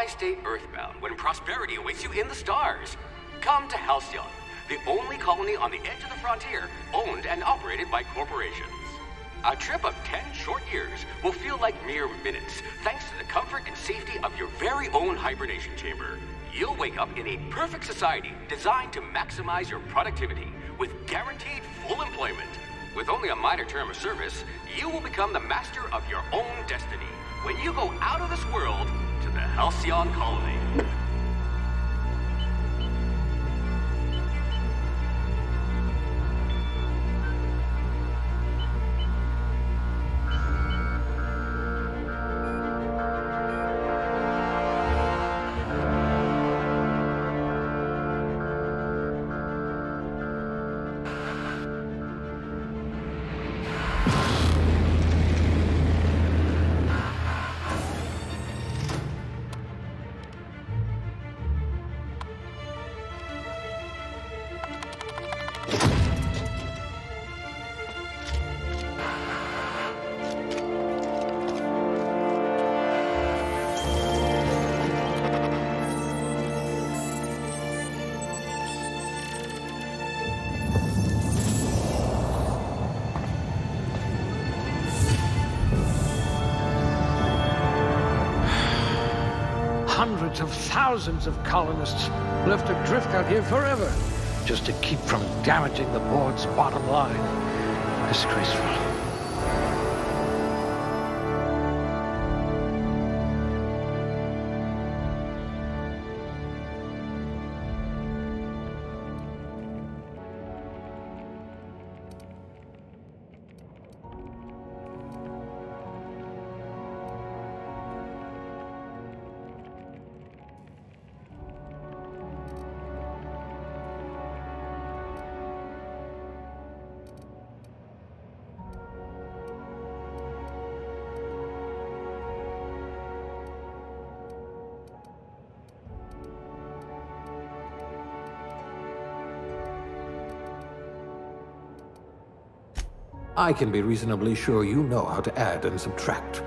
Why stay earthbound when prosperity awaits you in the stars? Come to Halcyon, the only colony on the edge of the frontier, owned and operated by corporations. A trip of 10 short years will feel like mere minutes, thanks to the comfort and safety of your very own hibernation chamber. You'll wake up in a perfect society designed to maximize your productivity, with guaranteed full employment. With only a minor term of service, you will become the master of your own destiny when you go out of this world to the Halcyon colony. Hundreds of thousands of colonists left adrift out here forever, just to keep from damaging the board's bottom line. Disgraceful. I can be reasonably sure you know how to add and subtract.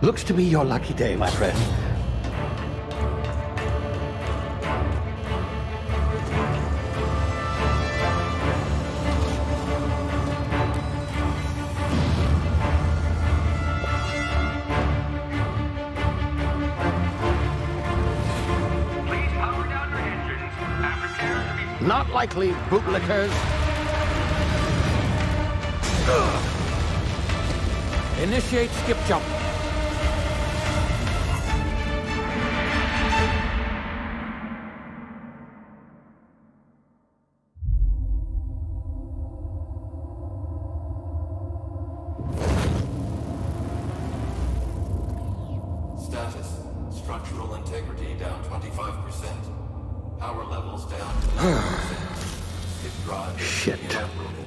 Looks to be your lucky day, my friend. Please power down your engines and prepare to be... Not likely, bootlickers. Initiate skip jump. Status. Structural integrity down 25%. Power levels down 11%. Skip drive Shit. inoperable.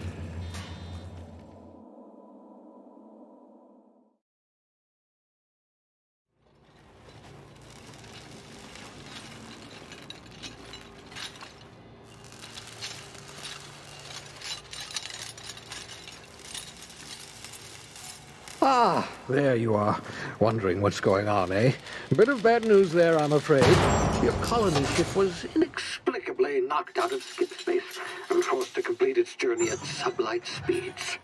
Ah, there you are. Wondering what's going on, eh? Bit of bad news there, I'm afraid. Your colony ship was inexplicably knocked out of skip space and forced to complete its journey at sublight speeds.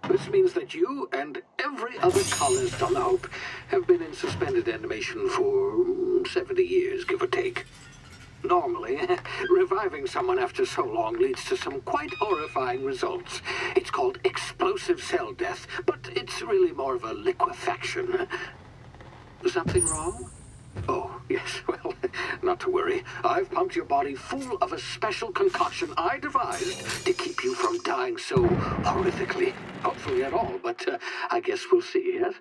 This means that you and every other colonist on the Hope have been in suspended animation for 70 years, give or take. Normally, reviving someone after so long leads to some quite horrifying results. It's called explosive cell death, but it's really more of a liquefaction. Something wrong? Oh, yes, well, not to worry. I've pumped your body full of a special concoction I devised to keep you from dying so horrifically. Hopefully at all, but I guess we'll see, yes?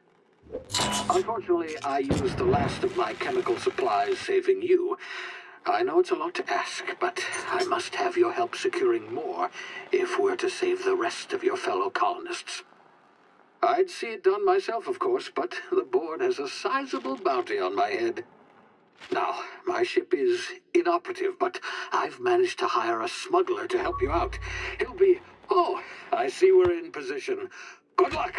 Unfortunately, I used the last of my chemical supplies saving you. I know it's a lot to ask, but I must have your help securing more if we're to save the rest of your fellow colonists. I'd see it done myself, of course, but the board has a sizable bounty on my head. Now, my ship is inoperative, but I've managed to hire a smuggler to help you out. He'll be... Oh, I see we're in position. Good luck!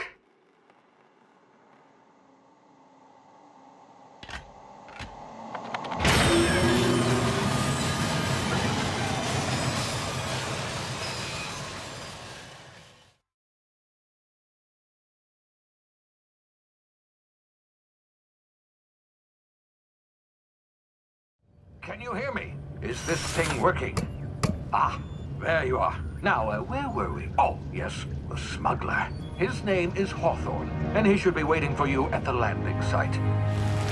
Can you hear me? Is this thing working? Ah, there you are. Now, where were we? Oh, yes, the smuggler. His name is Hawthorne, and he should be waiting for you at the landing site.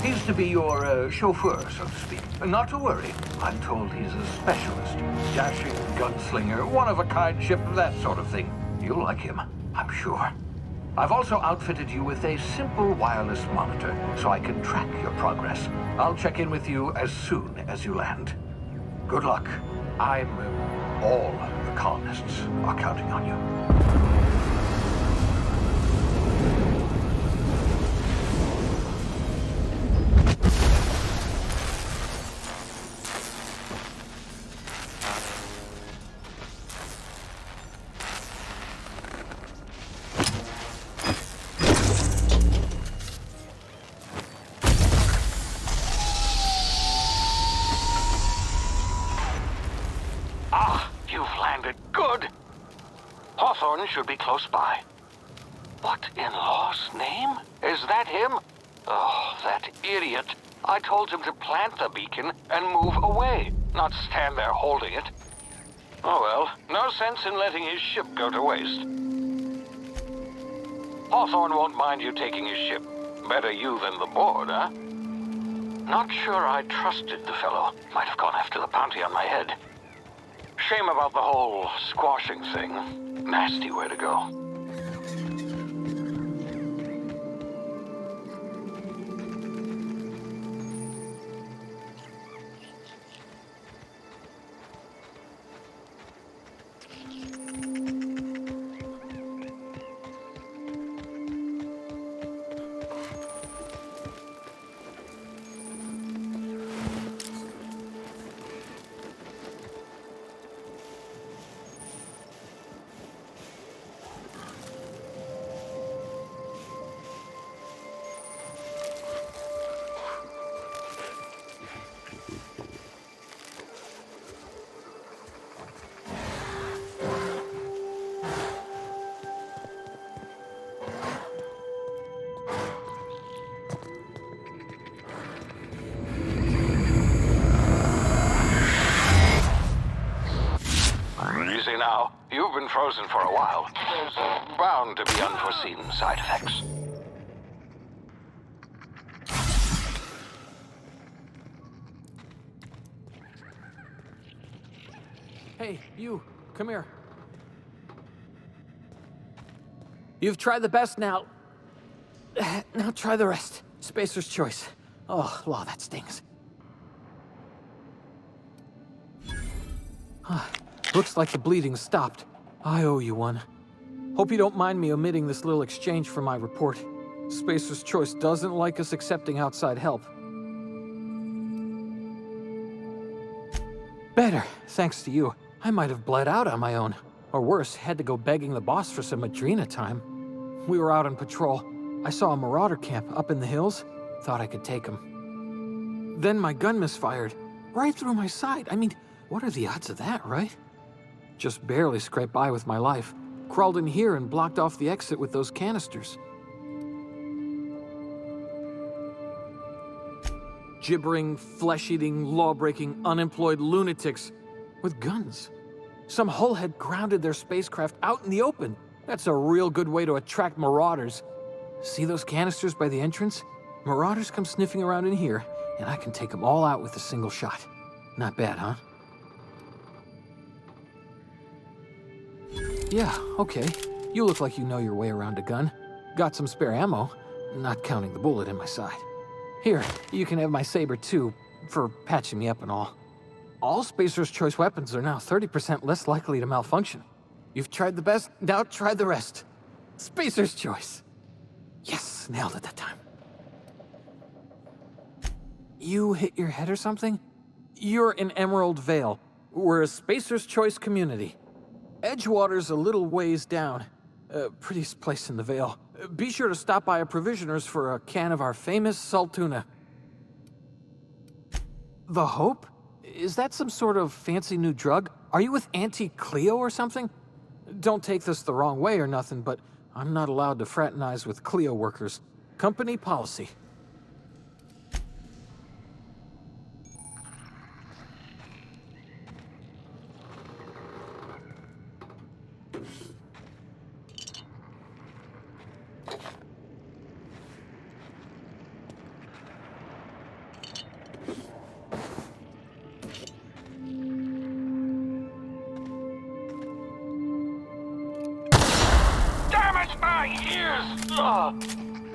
He's to be your chauffeur, so to speak. Not to worry. I'm told he's a specialist. Dashing gunslinger, one-of-a-kind ship, that sort of thing. You'll like him, I'm sure. I've also outfitted you with a simple wireless monitor, so I can track your progress. I'll check in with you as soon as you land. Good luck. All the colonists are counting on you. Hawthorne should be close by. What in law's name? Is that him? Oh, that idiot. I told him to plant the beacon and move away, not stand there holding it. Oh well, no sense in letting his ship go to waste. Hawthorne won't mind you taking his ship. Better you than the board, huh? Not sure I trusted the fellow. Might have gone after the bounty on my head. Shame about the whole squashing thing. Nasty way to go. now. You've been frozen for a while. There's bound to be unforeseen side effects. Hey, you, come here. You've tried the best now. Now try the rest. Spacer's choice. Oh, law, that stings. Looks like the bleeding stopped. I owe you one. Hope you don't mind me omitting this little exchange from my report. Spacer's choice doesn't like us accepting outside help. Better, thanks to you. I might have bled out on my own. Or worse, had to go begging the boss for some Adrena time. We were out on patrol. I saw a marauder camp up in the hills. Thought I could take him. Then my gun misfired. Right through my side. I mean, what are the odds of that, right? Just barely scraped by with my life. Crawled in here and blocked off the exit with those canisters. Gibbering, flesh-eating, law-breaking, unemployed lunatics with guns. Some hull had grounded their spacecraft out in the open. That's a real good way to attract marauders. See those canisters by the entrance? Marauders come sniffing around in here, and I can take them all out with a single shot. Not bad, huh? Yeah, okay. You look like you know your way around a gun. Got some spare ammo, not counting the bullet in my side. Here, you can have my saber too, for patching me up and all. All Spacer's Choice weapons are now 30% less likely to malfunction. You've tried the best, now try the rest. Spacer's Choice. Yes, nailed it that time. You hit your head or something? You're in Emerald Vale. We're a Spacer's Choice community. Edgewater's a little ways down. Prettiest place in the Vale. Be sure to stop by a provisioner's for a can of our famous salt tuna. The Hope? Is that some sort of fancy new drug? Are you with Auntie Cleo or something? Don't take this the wrong way or nothing, but I'm not allowed to fraternize with Cleo workers. Company policy.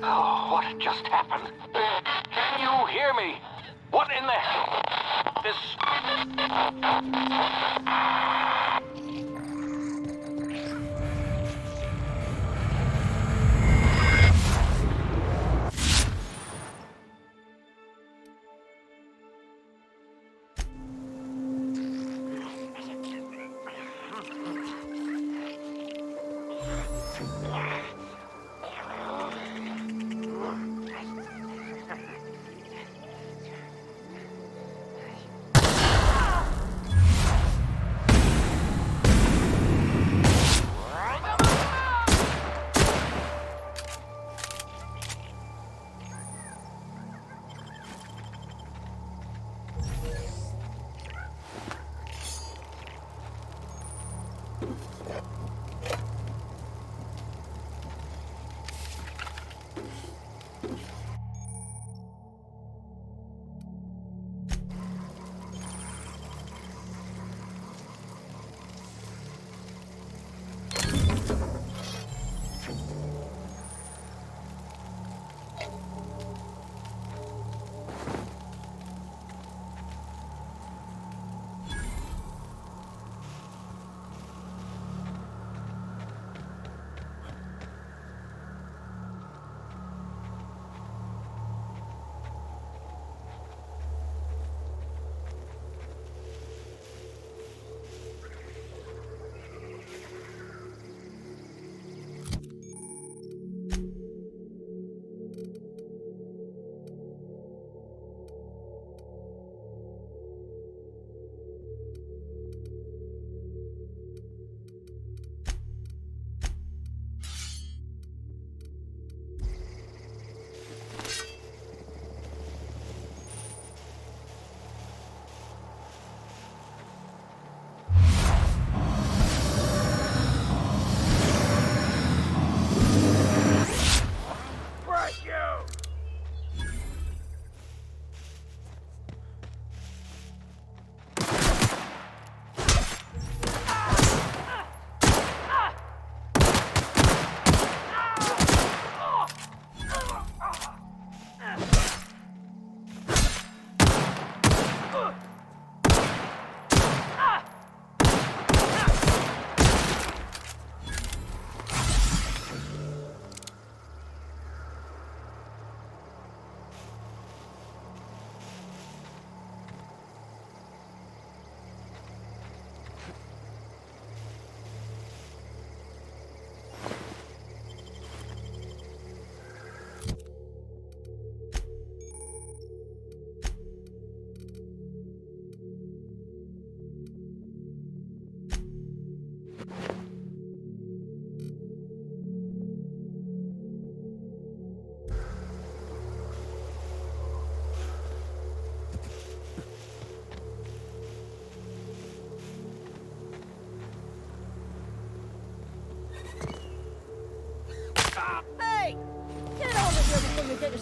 Oh, what just happened? Can you hear me? What in the hell? This...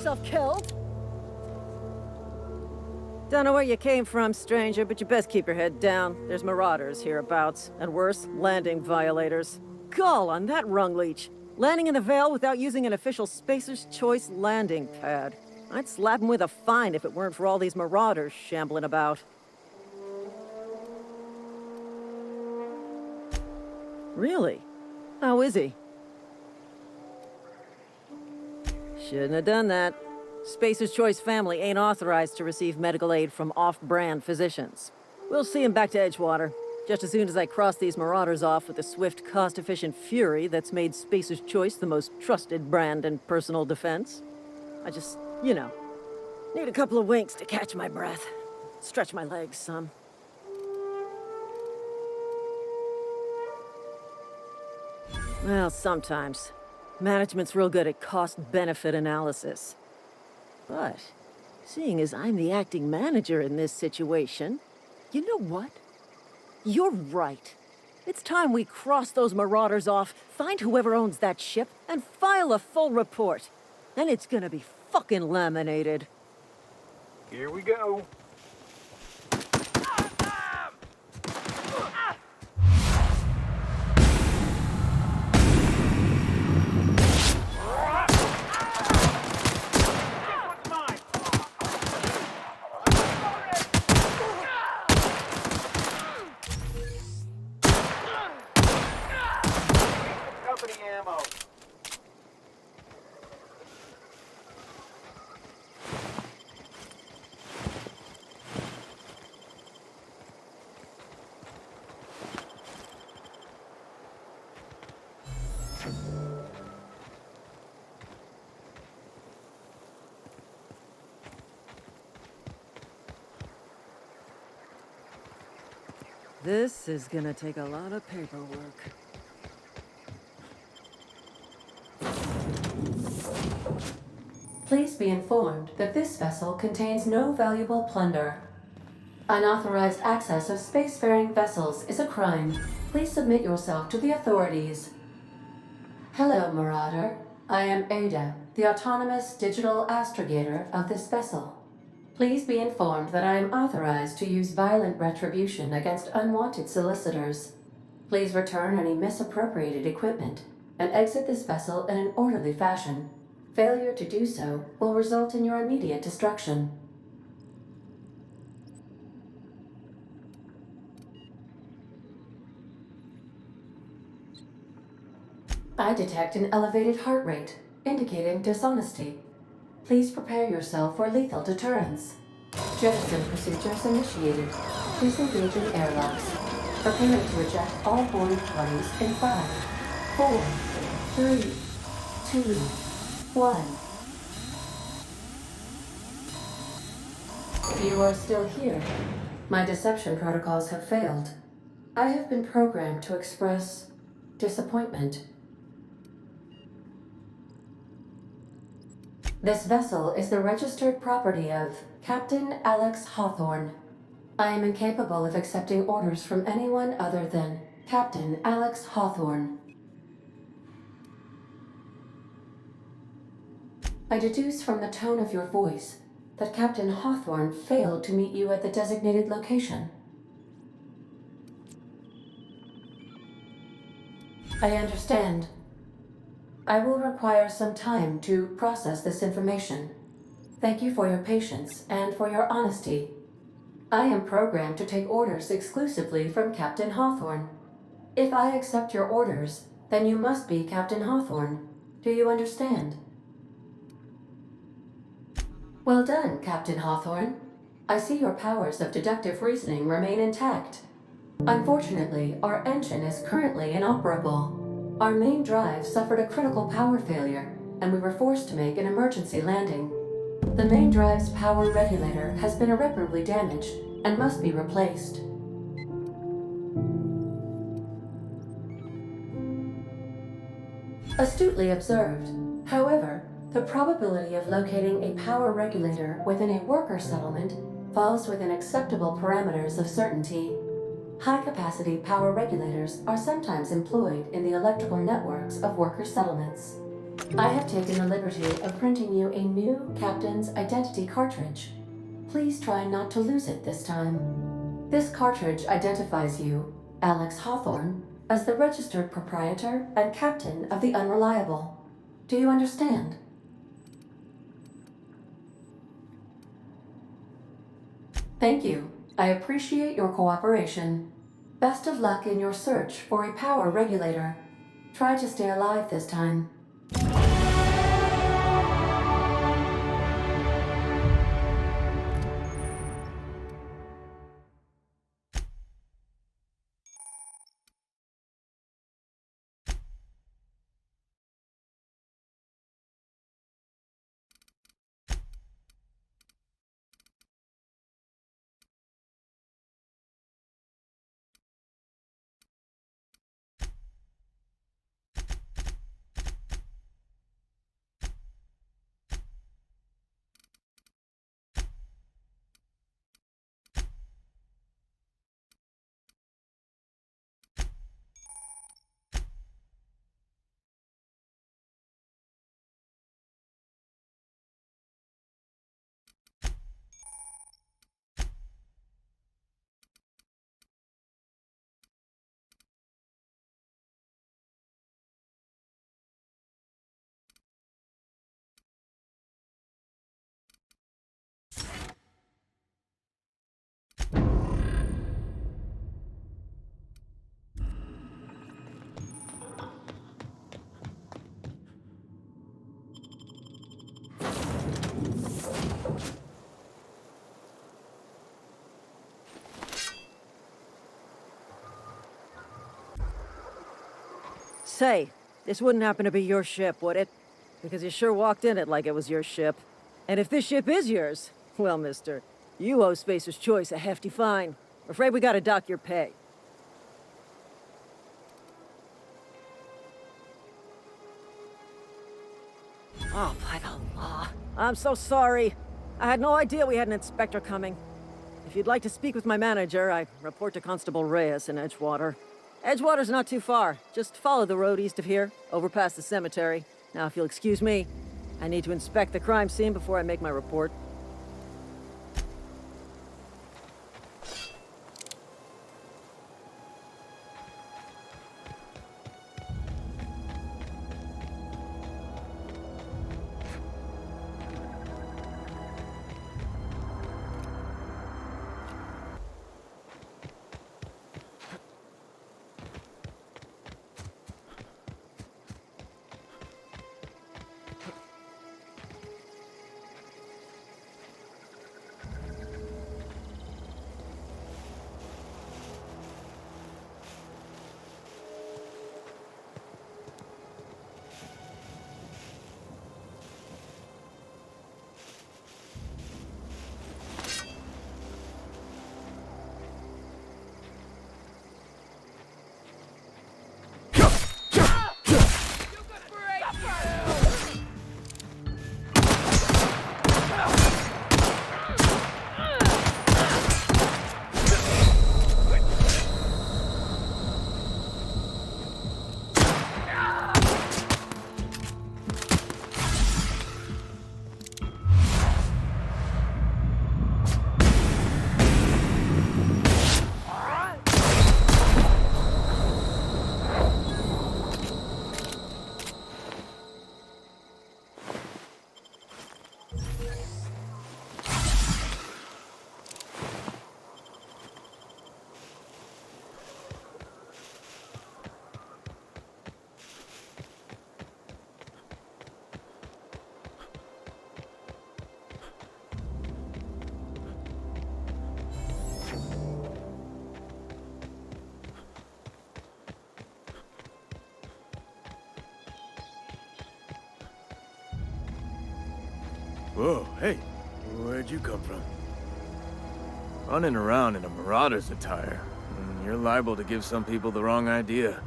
yourself killed? Don't know where you came from, stranger, but you best keep your head down. There's marauders hereabouts, and worse, landing violators. Gall on that rung leech. Landing in the Vale without using an official Spacer's Choice landing pad. I'd slap him with a fine if it weren't for all these marauders shambling about. Really? How is he? Shouldn't have done that. Spacer's Choice family ain't authorized to receive medical aid from off-brand physicians. We'll see him back to Edgewater, just as soon as I cross these marauders off with the swift, cost-efficient fury that's made Spacer's Choice the most trusted brand in personal defense. I just, you know, need a couple of winks to catch my breath. Stretch my legs some. Well, sometimes. Management's real good at cost-benefit analysis. But, seeing as I'm the acting manager in this situation, you know what? You're right. It's time we cross those marauders off, find whoever owns that ship, and file a full report. Then it's gonna be fucking laminated. Here we go. Company ammo. This is gonna take a lot of paperwork. Please be informed that this vessel contains no valuable plunder. Unauthorized access of spacefaring vessels is a crime. Please submit yourself to the authorities. Hello, Marauder. I am Ada, the autonomous digital astrogator of this vessel. Please be informed that I am authorized to use violent retribution against unwanted solicitors. Please return any misappropriated equipment and exit this vessel in an orderly fashion. Failure to do so will result in your immediate destruction. I detect an elevated heart rate, indicating dishonesty. Please prepare yourself for lethal deterrence. Jettison procedures initiated. Please engage in airlocks. Preparing to eject all boarding parties in 5, 4, 3, 2, 1. You are still here. My deception protocols have failed. I have been programmed to express disappointment. This vessel is the registered property of Captain Alex Hawthorne. I am incapable of accepting orders from anyone other than Captain Alex Hawthorne. I deduce from the tone of your voice that Captain Hawthorne failed to meet you at the designated location. I understand. I will require some time to process this information. Thank you for your patience and for your honesty. I am programmed to take orders exclusively from Captain Hawthorne. If I accept your orders, then you must be Captain Hawthorne. Do you understand? Well done, Captain Hawthorne. I see your powers of deductive reasoning remain intact. Unfortunately, our engine is currently inoperable. Our main drive suffered a critical power failure, and we were forced to make an emergency landing. The main drive's power regulator has been irreparably damaged and must be replaced. Astutely observed. However, the probability of locating a power regulator within a worker settlement falls within acceptable parameters of certainty. High-capacity power regulators are sometimes employed in the electrical networks of worker settlements. I have taken the liberty of printing you a new Captain's Identity cartridge. Please try not to lose it this time. This cartridge identifies you, Alex Hawthorne, as the registered proprietor and captain of the Unreliable. Do you understand? Thank you. I appreciate your cooperation. Best of luck in your search for a power regulator. Try to stay alive this time. Say, this wouldn't happen to be your ship, would it? Because you sure walked in it like it was your ship. And if this ship is yours, well, mister, you owe Spacer's Choice a hefty fine. Afraid we gotta dock your pay. Oh, by the law. I'm so sorry. I had no idea we had an inspector coming. If you'd like to speak with my manager, I report to Constable Reyes in Edgewater. Edgewater's not too far. Just follow the road east of here, over past the cemetery. Now, if you'll excuse me, I need to inspect the crime scene before I make my report. Whoa, hey, where'd you come from? Running around in a marauder's attire. You're liable to give some people the wrong idea.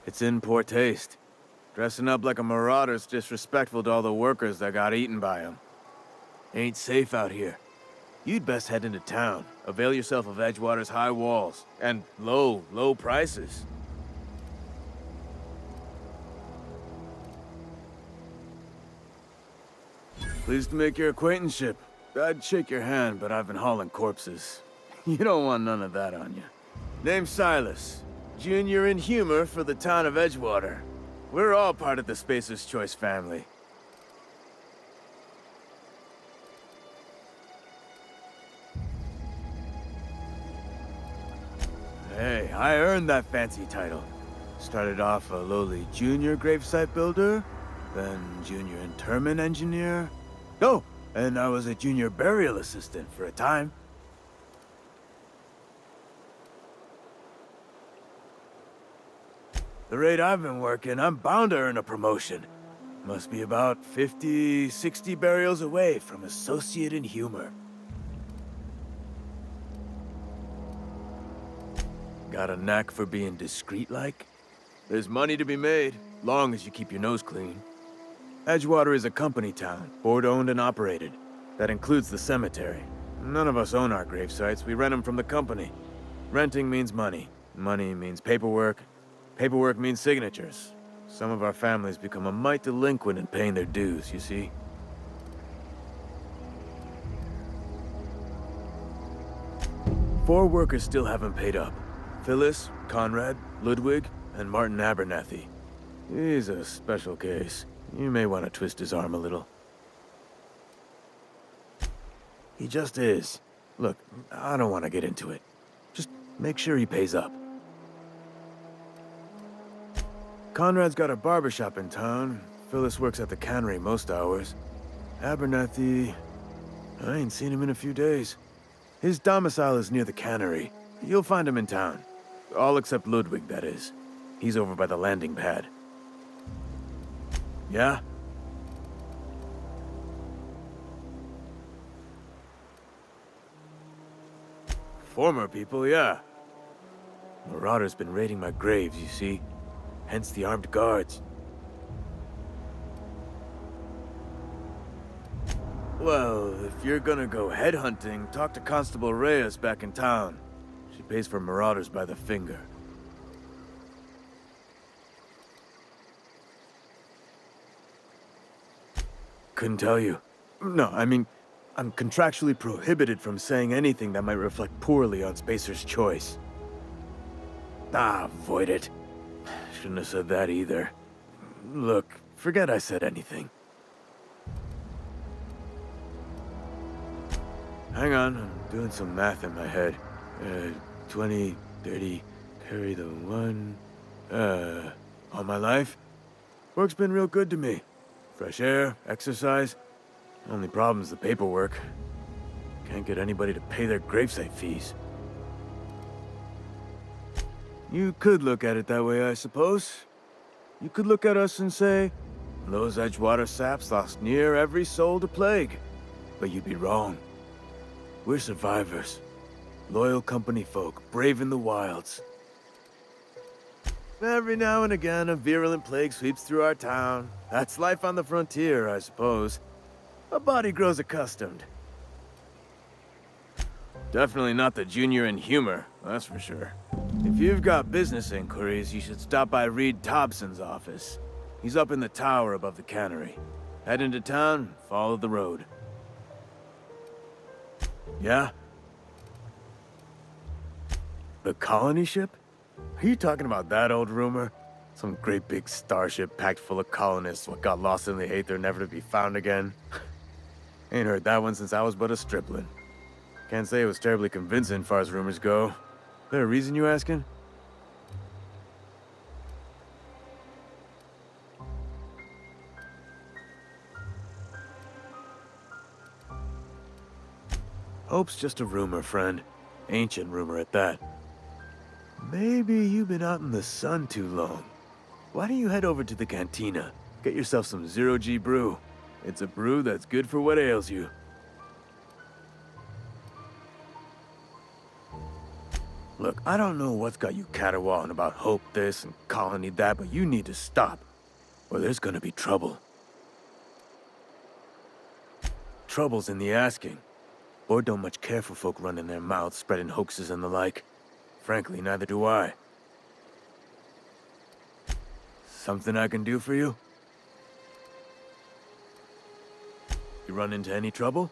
It's in poor taste. Dressing up like a marauder's disrespectful to all the workers that got eaten by them. Ain't safe out here. you'd best head into town. Avail yourself of Edgewater's high walls and low prices. Pleased to make your acquaintanceship. I'd shake your hand, but I've been hauling corpses. You don't want none of that on you. Name's Silas. Junior in humor for the town of Edgewater. We're all part of the Spacer's Choice family. Hey, I earned that fancy title. Started off a lowly junior gravesite builder, then junior interment engineer. Oh, and I was a junior burial assistant for a time. The rate I've been working, I'm bound to earn a promotion. Must be about 50, 60 burials away from associate in humor. Got a knack for being discreet-like? There's money to be made, long as you keep your nose clean. Edgewater is a company town, board-owned and operated. That includes the cemetery. None of us own our grave sites, we rent them from the company. Renting means money. Money means paperwork. Paperwork means signatures. Some of our families become a mite delinquent in paying their dues, you see? Four workers still haven't paid up. Phyllis, Conrad, Ludwig, and Martin Abernathy. He's a special case. You may want to twist his arm a little. He just is. Look, I don't want to get into it. Just make sure he pays up. Conrad's got a barbershop in town. Phyllis works at the cannery most hours. Abernathy... I ain't seen him in a few days. His domicile is near the cannery. You'll find him in town. All except Ludwig, that is. He's over by the landing pad. Yeah? Former people, yeah. Marauder's been raiding my graves, you see. Hence the armed guards. Well, if you're gonna go headhunting, talk to Constable Reyes back in town. She pays for marauders by the finger. Couldn't tell you. No, I mean, I'm contractually prohibited from saying anything that might reflect poorly on Spacer's Choice. Ah, avoid it. Shouldn't have said that either. Look, forget I said anything. Hang on, I'm doing some math in my head. 20, 30, carry the 1... all my life? Work's been real good to me. Fresh air, exercise. Only problem's the paperwork. Can't get anybody to pay their gravesite fees. You could look at it that way, I suppose. You could look at us and say, those Edgewater saps lost near every soul to plague. But you'd be wrong. We're survivors. Loyal company folk, braving the wilds. Every now and again, a virulent plague sweeps through our town. That's life on the frontier, I suppose. A body grows accustomed. Definitely not the junior in humor, that's for sure. If you've got business inquiries, you should stop by Reed Thompson's office. He's up in the tower above the cannery. Head into town, follow the road. Yeah? The colony ship? Are you talking about that old rumor? Some great big starship packed full of colonists what got lost in the aether never to be found again? Ain't heard that one since I was but a stripling. Can't say it was terribly convincing far as rumors go. There a reason you asking? Hope's just a rumor, friend. Ancient rumor at that. Maybe you've been out in the sun too long. Why don't you head over to the cantina? Get yourself some zero-G brew. It's a brew that's good for what ails you. Look, I don't know what's got you caterwauling about Hope this and Colony that, but you need to stop, or there's gonna be trouble. Trouble's in the asking. Board don't much care for folk running their mouths, spreading hoaxes and the like. Frankly, neither do I. Something I can do for you? You run into any trouble?